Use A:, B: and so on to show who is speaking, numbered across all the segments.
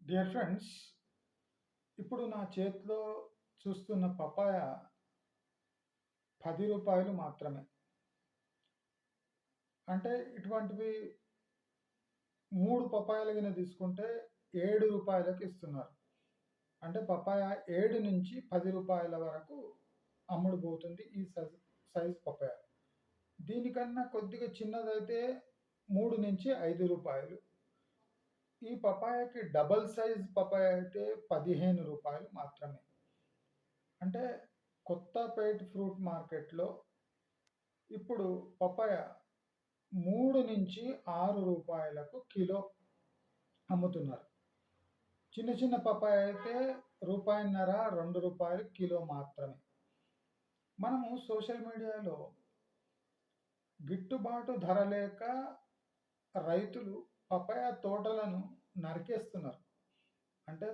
A: Dear friends, ఇప్పుడు నా చేతిలో చూస్తున్న పపాయ రూ. 10 మాత్రమే. అంటే ఇటువంటివి 3 పపాయలు గిన తీసుకుంటే రూ. 7కి ఇస్తున్నారు. అంటే పపాయ 7-10 వరకు అమ్ముడుపోతుంది ఈ సైజ్ పపాయ. దీనికన్నా కొద్దిగా చిన్నదైతే రూ. 3-5. ఈ పపాయకి డబుల్ సైజ్ పపాయ అయితే రూ. 15 మాత్రమే. అంటే కొత్తపేట్ ఫ్రూట్ మార్కెట్‌లో ఇప్పుడు పపాయ రూ. 3-6 కిలో అమ్ముతున్నారు. చిన్న చిన్న పపాయ అయితే రూ. 1.5, రూ. 2 మాత్రమే. మనము సోషల్ మీడియాలో గిట్టుబాటు ధర లేక రైతులు పపాయ తోటలను నరికేస్తున్నారు. అంటే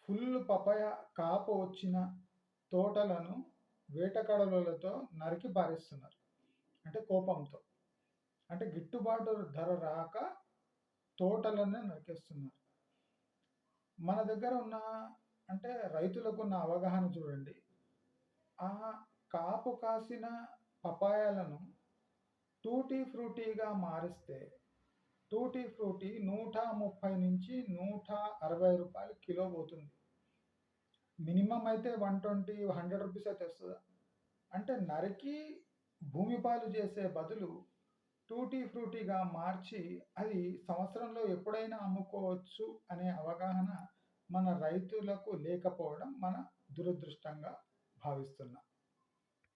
A: ఫుల్ పపాయ కాపు వచ్చిన తోటలను వేటకడవలతో నరికి పారేస్తున్నారు. అంటే కోపంతో. అంటే గిట్టుబాటు ధర రాక తోటలనే నరికేస్తున్నారు. మన దగ్గర ఉన్న అంటే రైతులకున్న అవగాహన చూడండి. ఆ కాపు కాసిన పపాయలను టూటీ ఫ్రూటీగా మారిస్తే టూటీ ఫ్రూటీ రూ. 130-160 కిలో పోతుంది. మినిమమ్ అయితే 120, 100 రూపీస్ అయితే వస్తదా? అంటే నరికి భూమి పాలు చేసే బదులు టూటీ ఫ్రూటీగా మార్చి అది సంవత్సరంలో ఎప్పుడైనా అమ్ముకోవచ్చు అనే అవగాహన మన రైతులకు లేకపోవడం మన దురదృష్టంగా భావిస్తున్నా.